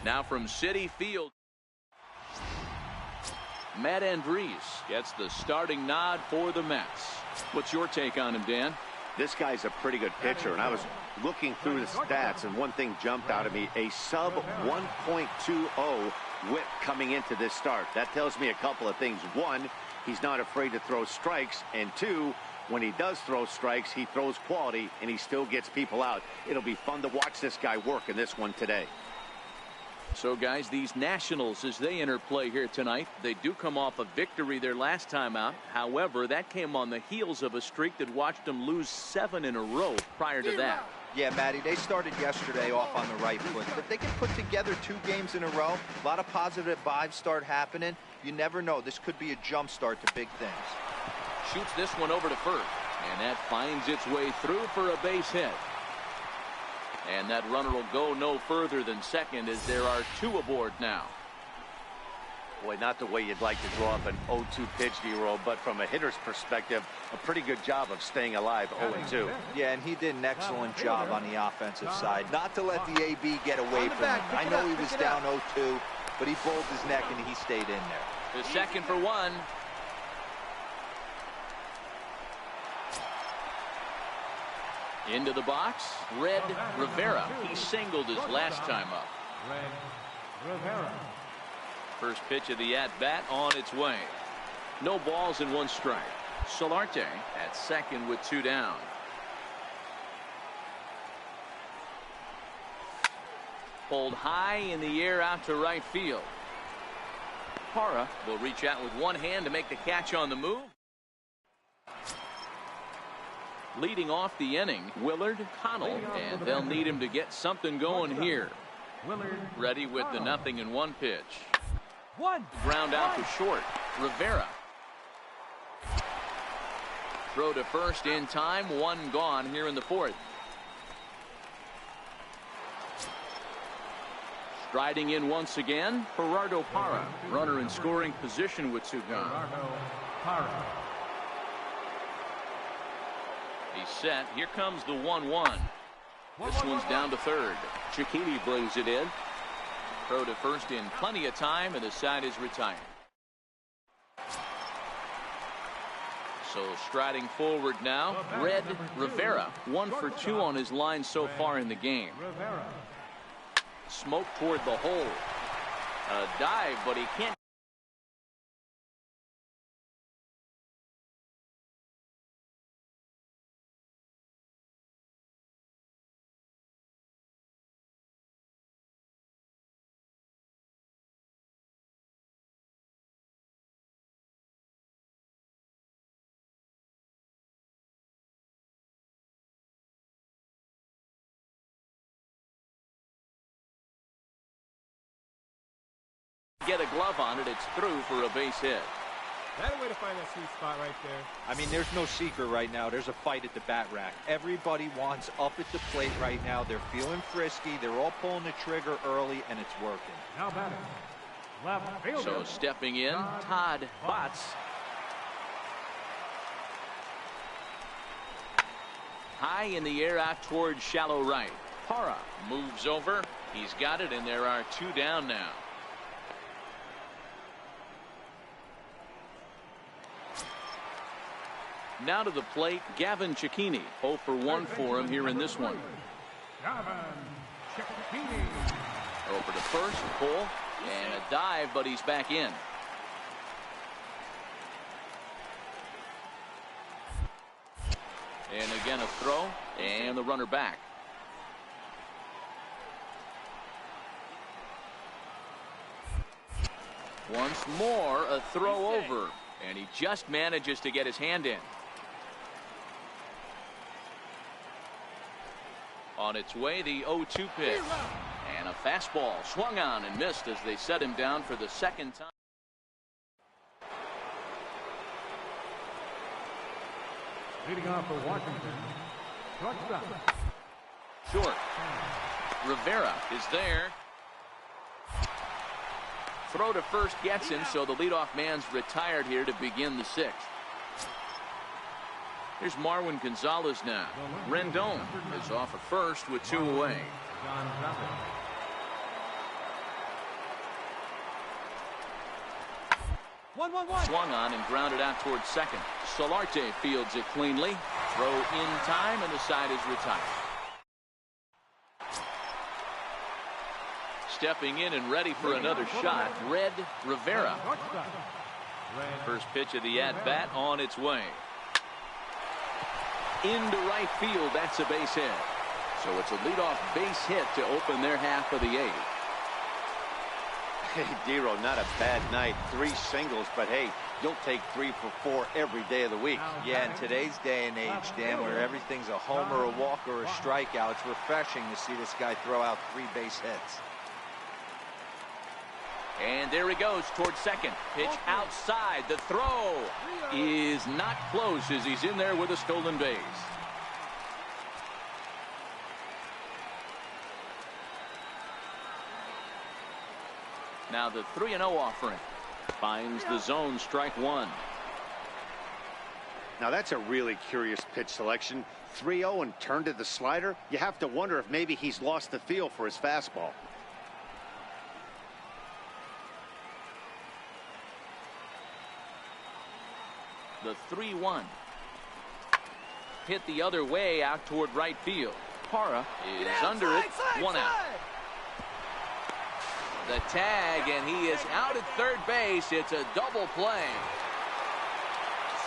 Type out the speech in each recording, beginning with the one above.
Now from Citi Field, Matt Andrees gets the starting nod for the Mets. What's your take on him, Dan? This guy's a pretty good pitcher, and I was looking through the stats, and one thing jumped out at me: a sub 1.20 whip coming into this start. That tells me a couple of things. One, he's not afraid to throw strikes, and two, when he does throw strikes, he throws quality, and he still gets people out. It'll be fun to watch this guy work in this one today. So, guys, these Nationals, as they interplay here tonight, they do come off a victory their last time out. However, that came on the heels of a streak that watched them lose 7 in a row prior to that. Yeah, Matty, they started yesterday off on the right foot. If they can put together 2 games in a row, a lot of positive vibes start happening. You never know. This could be a jump start to big things. Shoots this one over to first, and that finds its way through for a base hit. And that runner will go no further than second, as there are 2 aboard now. Boy, not the way you'd like to draw up an 0-2 pitch, D-roll, but from a hitter's perspective, a pretty good job of staying alive 0-2. Yeah, and he did an excellent job on the offensive side. Not to let the AB get away from him. I know he was down 0-2, but he bowled his neck and he stayed in there. The second for 1. Into the box, Red Rivera. He singled his last time up. Red Rivera. First pitch of the at-bat on its way. No balls and 1 strike. Solarte at second with 2 down. Pulled high in the air out to right field. Parra will reach out with 1 hand to make the catch on the move. Leading off the inning, Willard Connell, and they'll need him to get something going here. Ready with the 0-1 pitch. Ground out to short. Rivera. Throw to first in time. 1 gone here in the 4th. Striding in once again, Gerardo Parra. Runner in scoring position with 2 gone. He's set. Here comes the 1-1. This one's down to third. Cicchini brings it in. Throw to first in plenty of time, and the side is retired. So striding forward now, Red Rivera. 1 for 2 on his line so far in the game. Smoke toward the hole. A dive, but he can't. Get a glove on it. It's through for a base hit. That a way to find that sweet spot right there. I mean, there's no secret right now. There's a fight at the bat rack. Everybody wants up at the plate right now. They're feeling frisky. They're all pulling the trigger early, and it's working. Now batting. Left fielder. So stepping in, Todd Botts. High in the air out towards shallow right. Parra moves over. He's got it, and there are 2 down now. Now to the plate, Gavin Cicchini. 0 for 1 for him here in this one. Gavin Cicchini. Over to first, pull, and a dive, but he's back in. And again a throw, and the runner back. Once more, a throw over, and he just manages to get his hand in. On its way, the 0-2 pitch. And a fastball swung on and missed as they set him down for the 2nd time. Leading off for Washington. Shortstop. Short. Rivera is there. Throw to first gets him, so the leadoff man's retired here to begin the 6th. Here's Marwin Gonzalez now. Rendon is off at first with 2 away. 1-1-1. Swung on and grounded out towards second. Solarte fields it cleanly. Throw in time, and the side is retired. Stepping in and ready for another shot, Red Rivera. Shortstop. Red. First pitch of the at-bat on its way. Into right field, that's a base hit. So it's a leadoff base hit to open their half of the eighth. Hey, Dero, not a bad night. 3 singles, but hey, you'll take 3 for 4 every day of the week. Yeah, in today's day and age, Dan, where everything's a homer, a walk, or a strikeout, it's refreshing to see this guy throw out 3 base hits. And there he goes towards second. Pitch outside. The throw is not close as he's in there with a stolen base. Now the 3-0 offering. Finds the zone, strike one. Now that's a really curious pitch selection. 3-0 and turned to the slider. You have to wonder if maybe he's lost the feel for his fastball. The 3-1. Hit the other way out toward right field. Parra is under it. One out. The tag, and he is out at third base. It's a double play.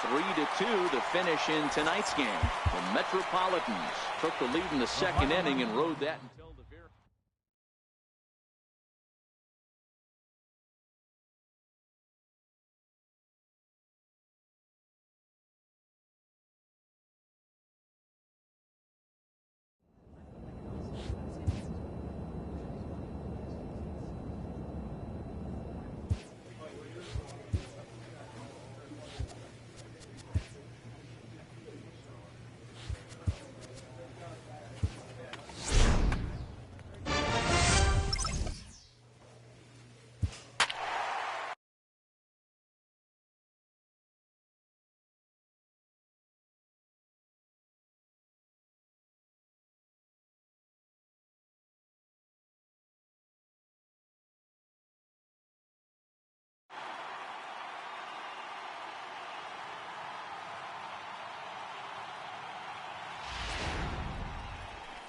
3-2 to finish in tonight's game. The Metropolitans took the lead in the second inning and rode that until the very...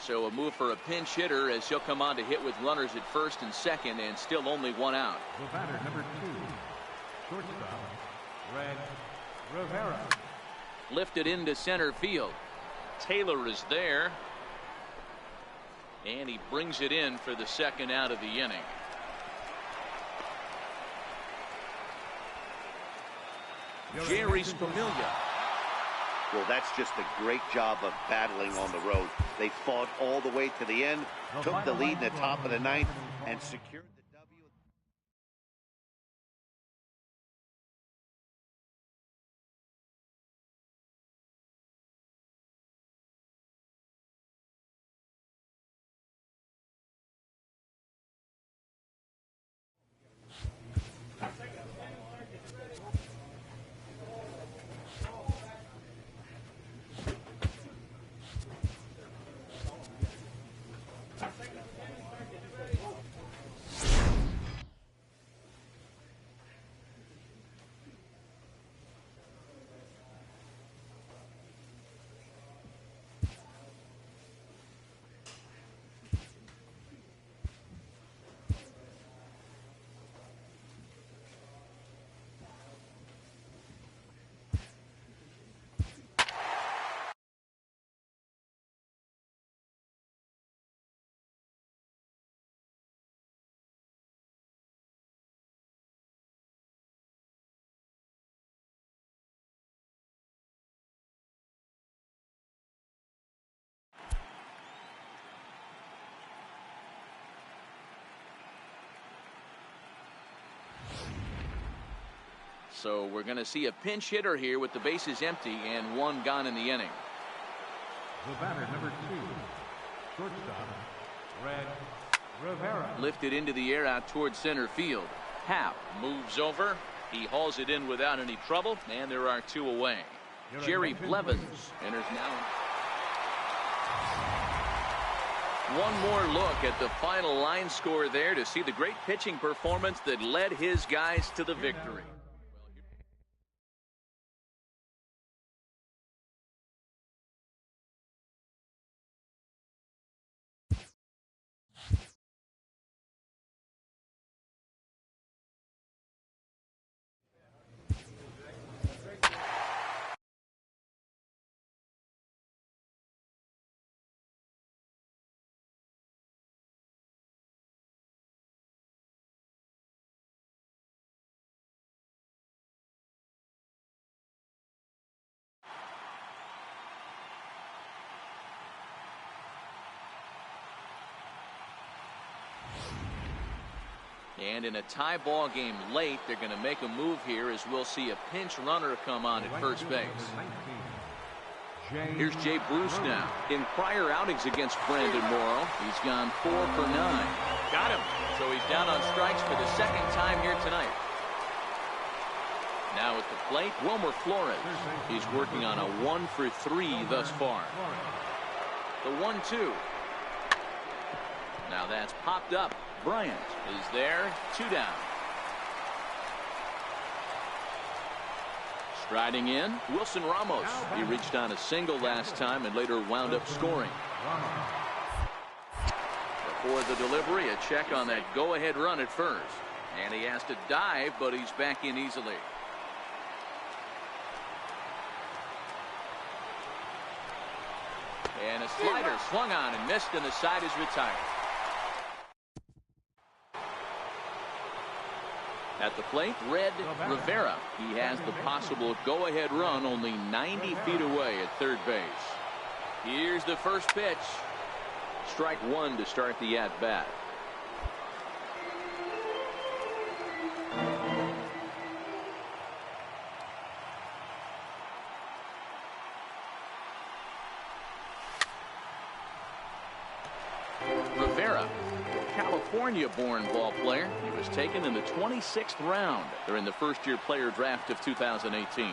So a move for a pinch hitter as he'll come on to hit with runners at first and second, and still only one out. The batter, number 2, shortstop, Red Rivera. Lifted into center field. Taylor is there. And he brings it in for the second out of the inning. Jerry Familia. Well, that's just a great job of battling on the road. They fought all the way to the end, took the lead in the top of the ninth, and secured the W. So we're going to see a pinch hitter here with the bases empty and one gone in the inning. The batter, number 2, shortstop, Red Rivera. Lifted into the air out towards center field. Happ moves over. He hauls it in without any trouble, and there are 2 away. Jerry Blevins enters now. One more look at the final line score there to see the great pitching performance that led his guys to the victory. And in a tie ball game late, they're going to make a move here as we'll see a pinch runner come on at first base. Here's Jay Bruce now. In prior outings against Brandon Morrow, he's gone 4 for 9. Got him. So he's down on strikes for the second time here tonight. Now at the plate, Wilmer Flores. He's working on a 1 for 3 thus far. The 1-2. Now that's popped up. Bryant is there. 2 down. Striding in, Wilson Ramos. He reached on a single last time and later wound up scoring. Before the delivery, a check on that go-ahead run at first. And he has to dive, but he's back in easily. And a slider swung on and missed, and the side is retired. At the plate, Red Rivera. He has the possible go-ahead run only 90 feet away at third base. Here's the first pitch. Strike 1 to start the at-bat. Rivera, California-born ball player. He was taken in the 26th round during the first-year player draft of 2018.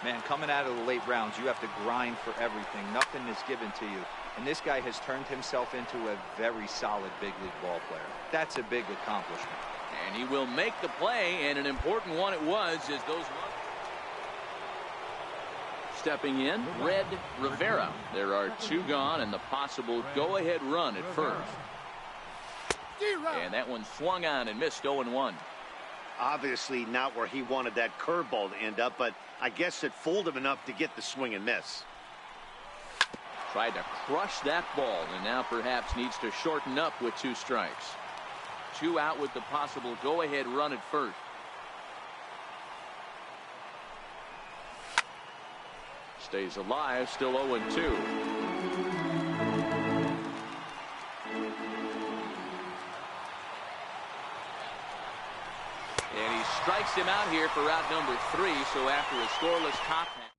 Man, coming out of the late rounds, you have to grind for everything. Nothing is given to you. And this guy has turned himself into a very solid big league ball player. That's a big accomplishment. And he will make the play, and an important one it was as those runners. Stepping in, Red Rivera. There are 2 gone and the possible go-ahead run at first. And that one swung on and missed 0-1. Obviously not where he wanted that curveball to end up, but I guess it fooled him enough to get the swing and miss. Tried to crush that ball and now perhaps needs to shorten up with 2 strikes. 2 out with the possible go-ahead run at first. Stays alive, still 0-2. And he strikes him out here for route number 3. So after a scoreless top half.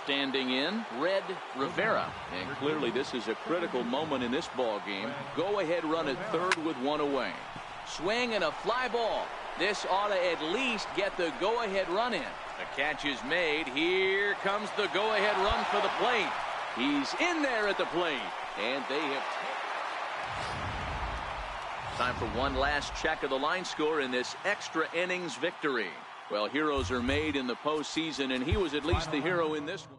Standing in, Red Rivera. And clearly this is a critical moment in this ball game. Go ahead run at third with 1 away. Swing and a fly ball. This ought to at least get the go-ahead run in. The catch is made. Here comes the go-ahead run for the plate. He's in there at the plate. And they have... Time for one last check of the line score in this extra innings victory. Well, heroes are made in the postseason, and he was at least the hero in this one.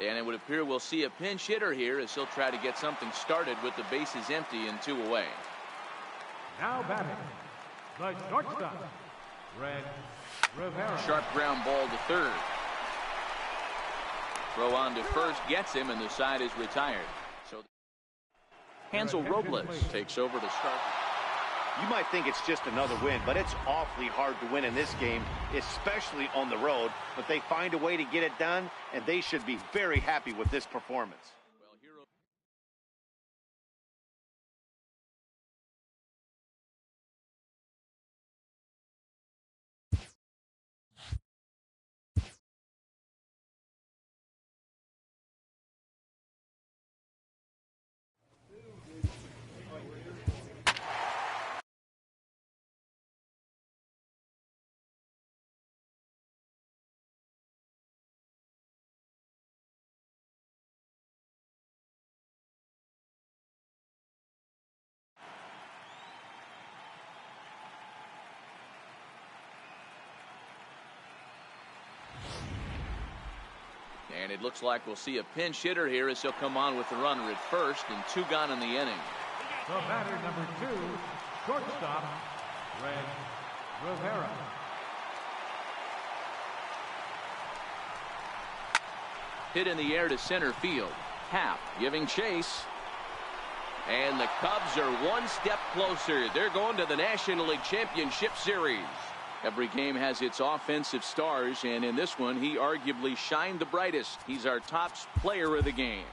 And it would appear we'll see a pinch hitter here as he'll try to get something started with the bases empty and 2 away. Now batting, the shortstop, Red Rivera. Sharp ground ball to third. Throw on to first gets him, and the side is retired. So Hansel Robles takes over to start. You might think it's just another win, but it's awfully hard to win in this game, especially on the road. But they find a way to get it done, and they should be very happy with this performance. And it looks like we'll see a pinch hitter here as he'll come on with the runner at first, and 2 gone in the inning. The batter, number 2, shortstop, Red Rivera. Hit in the air to center field. Happ giving chase. And the Cubs are 1 step closer. They're going to the National League Championship Series. Every game has its offensive stars, and in this one, he arguably shined the brightest. He's our top player of the game.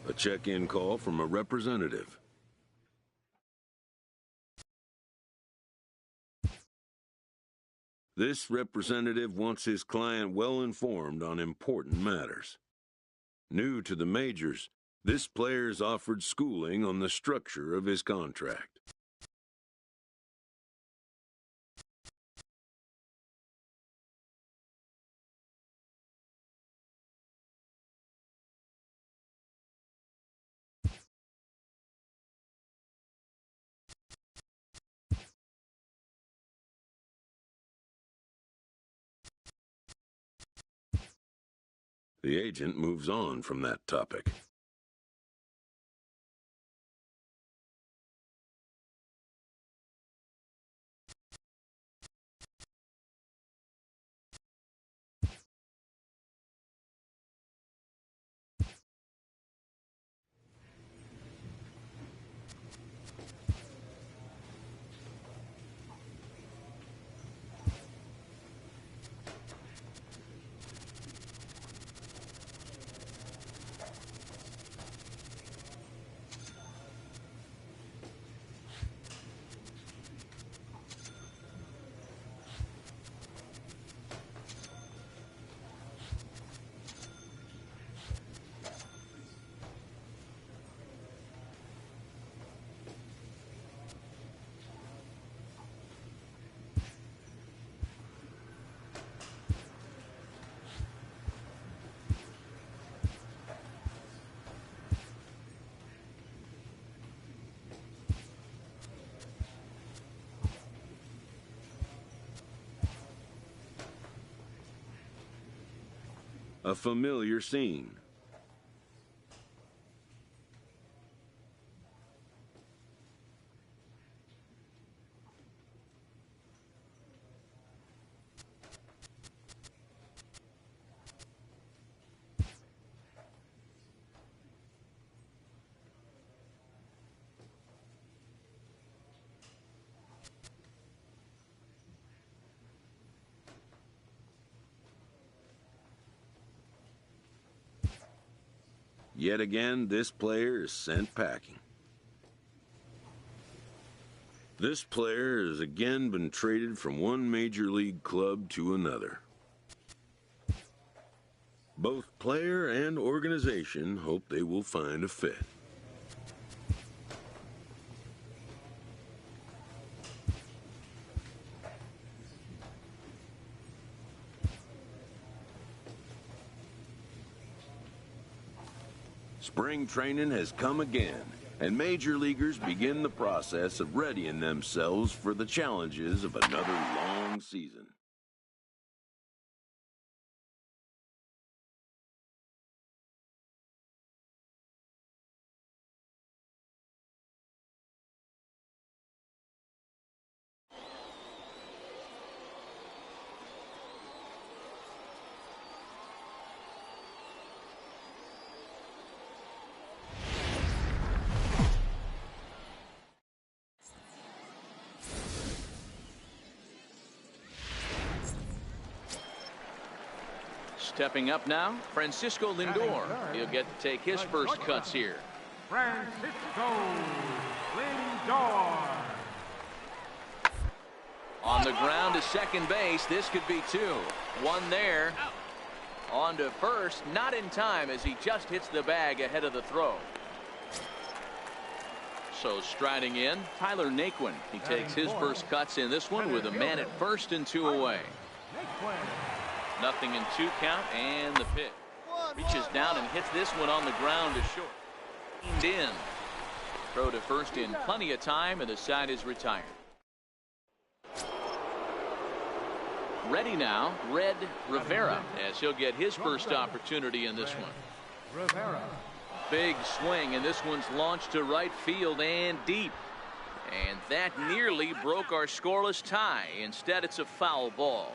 A check-in call from a representative. This representative wants his client well informed on important matters. New to the majors, this player is offered schooling on the structure of his contract. The agent moves on from that topic. A familiar scene. Yet again, this player is sent packing. This player has again been traded from one major league club to another. Both player and organization hope they will find a fit. Spring training has come again, and major leaguers begin the process of readying themselves for the challenges of another long season. Stepping up now, Francisco Lindor. He'll get to take his first cuts here. Francisco Lindor. On the ground to second base. This could be two. One there. On to first. Not in time as he just hits the bag ahead of the throw. So striding in, Tyler Naquin. He takes his first cuts in this one with a man at first and 2 away. Nothing in 2 count, and the pitch. Reaches down and hits this one on the ground to short. In. Throw to first in plenty of time, and the side is retired. Ready now, Red Rivera, as he'll get his first opportunity in this one. Rivera. Big swing, and this one's launched to right field and deep. And that nearly broke our scoreless tie. Instead, it's a foul ball.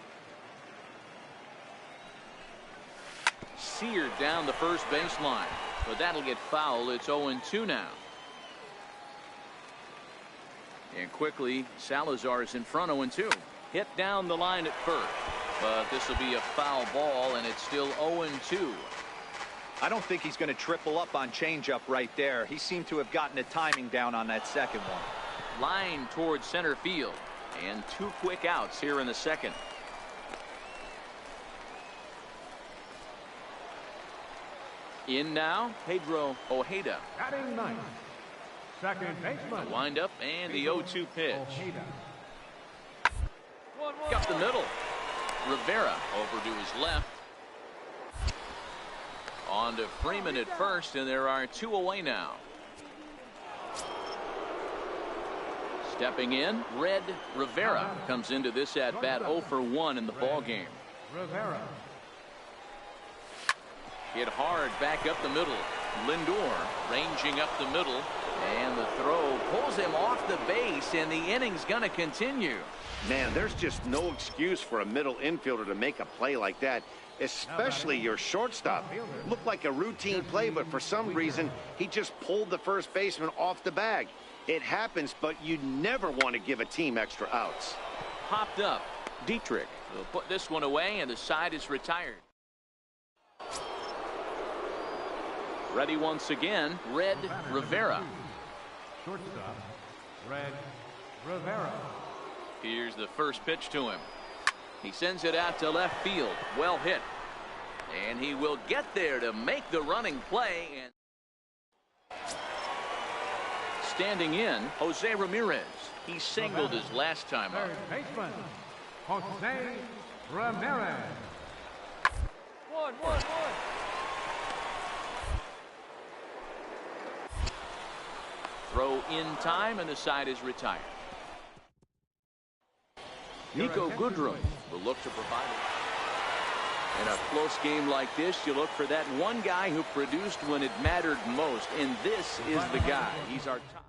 Seared down the first baseline, but that'll get foul. It's 0-2 now. And quickly, Salazar is in front, 0-2. Hit down the line at first, but this will be a foul ball, and it's still 0-2. I don't think he's going to triple up on changeup right there. He seemed to have gotten the timing down on that second one. Line towards center field, and 2 quick outs here in the second. In now, Pedro Ojeda. Batting ninth. Second baseman. A windup and the 0-2 pitch. Ojeda. Up the middle. Rivera over to his left. On to Freeman at first, and there are 2 away now. Stepping in, Red Rivera comes into this at bat 0 for 1 in the ball game. Rivera. Hit hard back up the middle. Lindor ranging up the middle, and the throw pulls him off the base, and the inning's going to continue. Man, there's just no excuse for a middle infielder to make a play like that, especially your shortstop. Looked like a routine play, but for some reason, he just pulled the first baseman off the bag. It happens, but you never want to give a team extra outs. Popped up. Dietrich will put this one away, and the side is retired. Ready once again, Red Rivera. Shortstop, Red Rivera. Here's the first pitch to him. He sends it out to left field. Well hit. And he will get there to make the running play. And standing in, Jose Ramirez. He singled his last time up. Third baseman, Jose Ramirez. 1-1-1. Throw in time, and the side is retired. Nico Goodrum will look to provide it. In a close game like this, you look for that one guy who produced when it mattered most, and this is the guy. He's our top.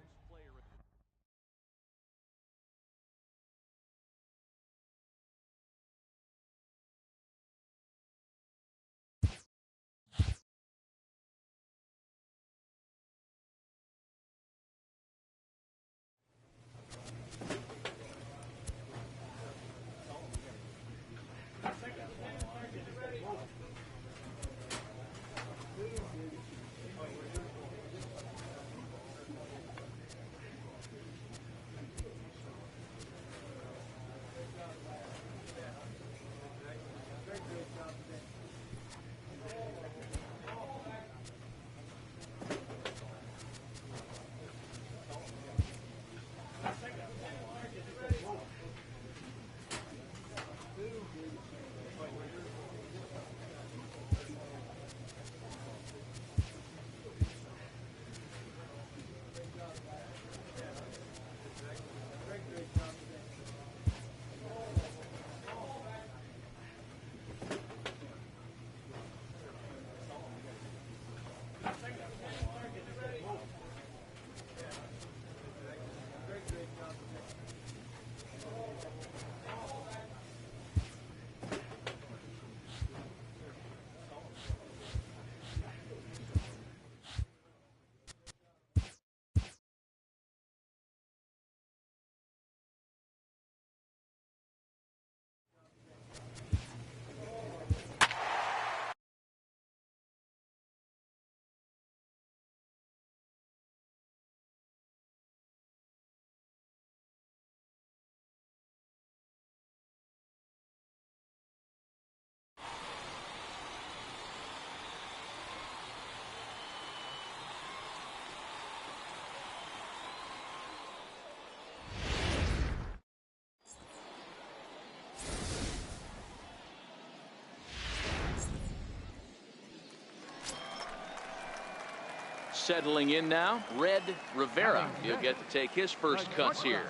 settling in now, Red Rivera. He'll get to take his first cuts here.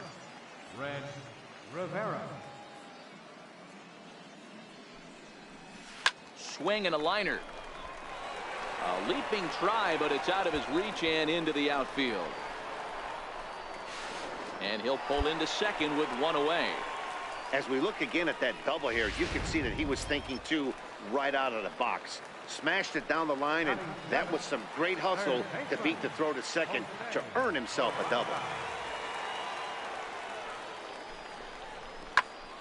Red Rivera. Swing and a liner. A leaping try, but it's out of his reach and into the outfield. And he'll pull into second with one away. As we look again at that double here, you can see that he was thinking too right out of the box. Smashed it down the line, and that was some great hustle to beat the throw to second to earn himself a double.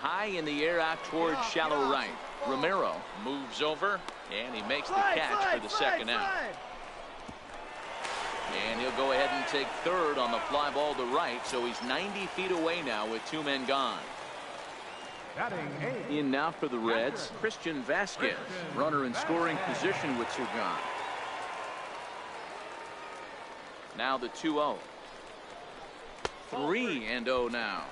High in the air out towards shallow right. Romero moves over, and he makes the catch for the second out. And he'll go ahead and take third on the fly ball to right, so he's 90 feet away now with two men gone. In now for the Reds, Christian Vasquez, runner in scoring position with two gone. Now the 2-0. 3-0 now.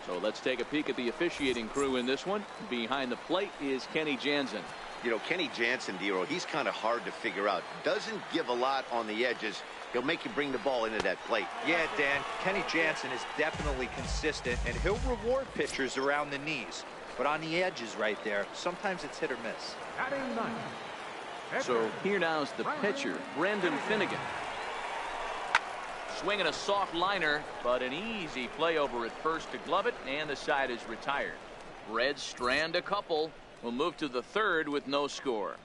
So let's take a peek at the officiating crew in this one. Behind the plate is Kenny Jansen. You know, Kenny Jansen, Dero, he's kind of hard to figure out. Doesn't give a lot on the edges. He'll make you bring the ball into that plate. Yeah, Dan, Kenny Jansen is definitely consistent, and he'll reward pitchers around the knees. But on the edges right there, sometimes it's hit or miss. So here now is the pitcher, Brendan Finnegan. Swinging a soft liner, but an easy play over at first to glove it, and the side is retired. Reds strand a couple. Will move to the third with no score.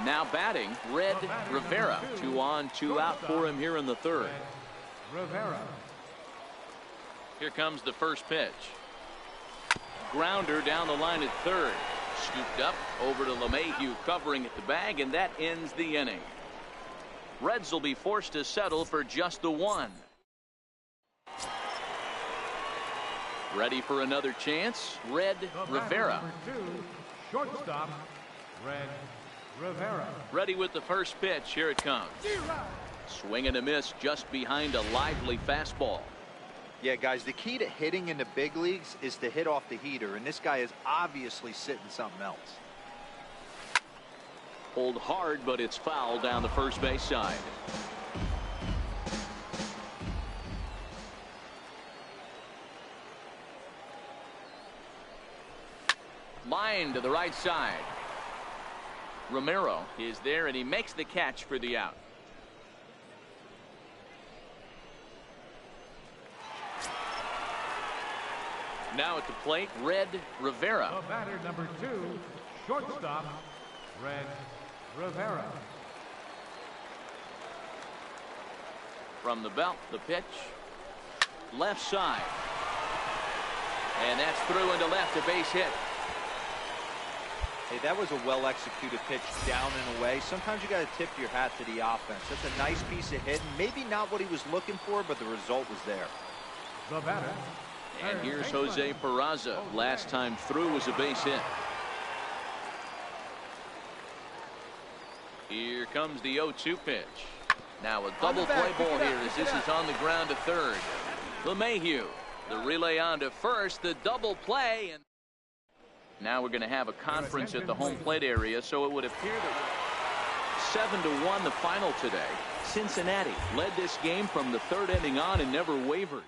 Now batting, Red Rivera. 2 on, 2 out for him here in the third. Rivera. Here comes the first pitch. Grounder down the line at third. Scooped up over to LeMahieu covering at the bag, and that ends the inning. Reds will be forced to settle for just the one. Ready for another chance, Red Rivera. Shortstop, Red Rivera. Ready with the first pitch. Here it comes. Swing and a miss just behind a lively fastball. Yeah, guys, the key to hitting in the big leagues is to hit off the heater, and this guy is obviously sitting something else. Pulled hard, but it's foul down the first base side. Line to the right side. Romero is there, and he makes the catch for the out. Now at the plate, Red Rivera. The batter number 2, shortstop, Red Rivera. From the belt, the pitch. Left side. And that's through into left, a base hit. Hey, that was a well-executed pitch down and away. Sometimes you got to tip your hat to the offense. That's a nice piece of hitting. Maybe not what he was looking for, but the result was there. The batter. And here's Jose Peraza. Last time through was a base hit. Here comes the 0-2 pitch. Now a double play ball here as this is on the ground to third. LeMahieu, the relay on to first, the double play, and now we're going to have a conference at the home plate area, so it would appear that 7-1 the final today. Cincinnati led this game from the third inning on and never wavered.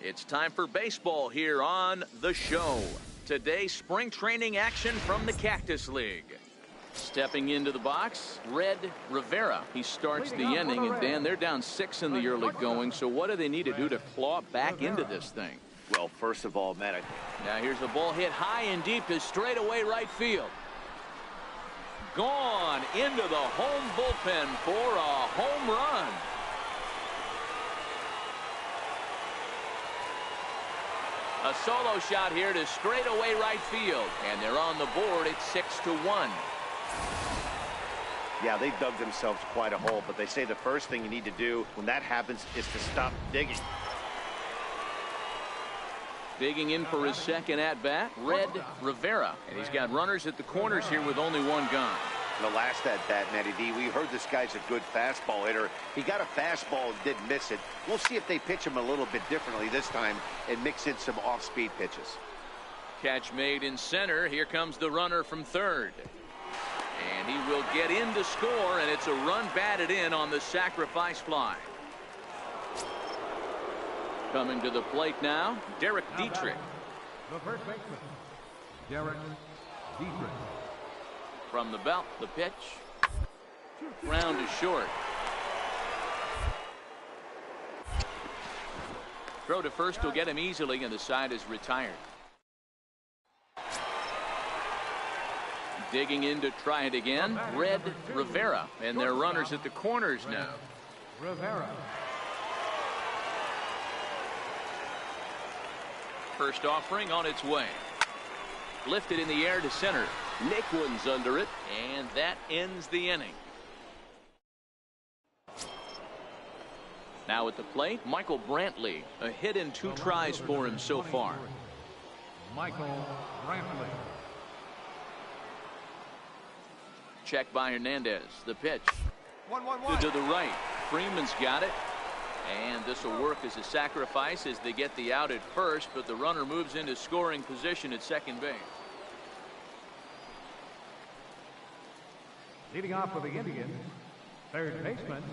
It's time for baseball here on the show. Today, spring training action from the Cactus League. Stepping into the box, Red Rivera. He starts the inning, and Dan, they're down 6 in the early going, so what do they need to do to claw back into this thing? Well, first of all, Matt, now here's a ball hit high and deep to straightaway right field. Gone into the home bullpen for a home run. A solo shot here to straightaway right field, and they're on the board at 6-1. yeah, they dug themselves quite a hole, but they say the first thing you need to do when that happens is to stop digging. Digging in for his second at-bat, Red Rivera. And he's got runners at the corners here with only one gone. The last at-bat, Matty D, we heard this guy's a good fastball hitter. He got a fastball and didn't miss it. We'll see if they pitch him a little bit differently this time and mix in some off-speed pitches. Catch made in center. Here comes the runner from third. And he will get in to score, and it's a run batted in on the sacrifice fly. Coming to the plate now, Derek Dietrich. The first baseman, Derek Dietrich. From the belt, the pitch. Ground to short. Throw to first will get him easily, and the side is retired. Digging in to try it again, Red Rivera. And their runners at the corners now. Rivera. First offering on its way. Lifted in the air to center. Nick one's under it, and that ends the inning. Now at the plate, Michael Brantley. A hit in 2 tries for him so far. Michael Brantley. Check by Hernandez. The pitch. 1-1-1. To the right. Freeman's got it. And this will work as a sacrifice as they get the out at first, but the runner moves into scoring position at second base. Leading off for the Indians, third baseman.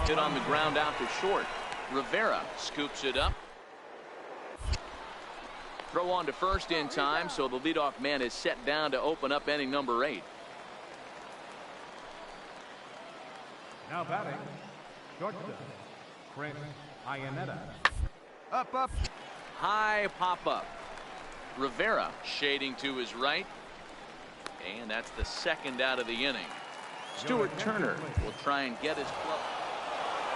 Hit on the ground out to short. Rivera scoops it up. Throw on to first in time, so the leadoff man is set down to open up inning number 8. Now batting, shortstop, Chris Iannetta. Up. High pop-up. Rivera shading to his right. And that's the second out of the inning. Stuart Turner will try and get his club.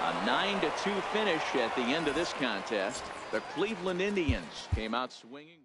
A 9-2 finish at the end of this contest. The Cleveland Indians came out swinging.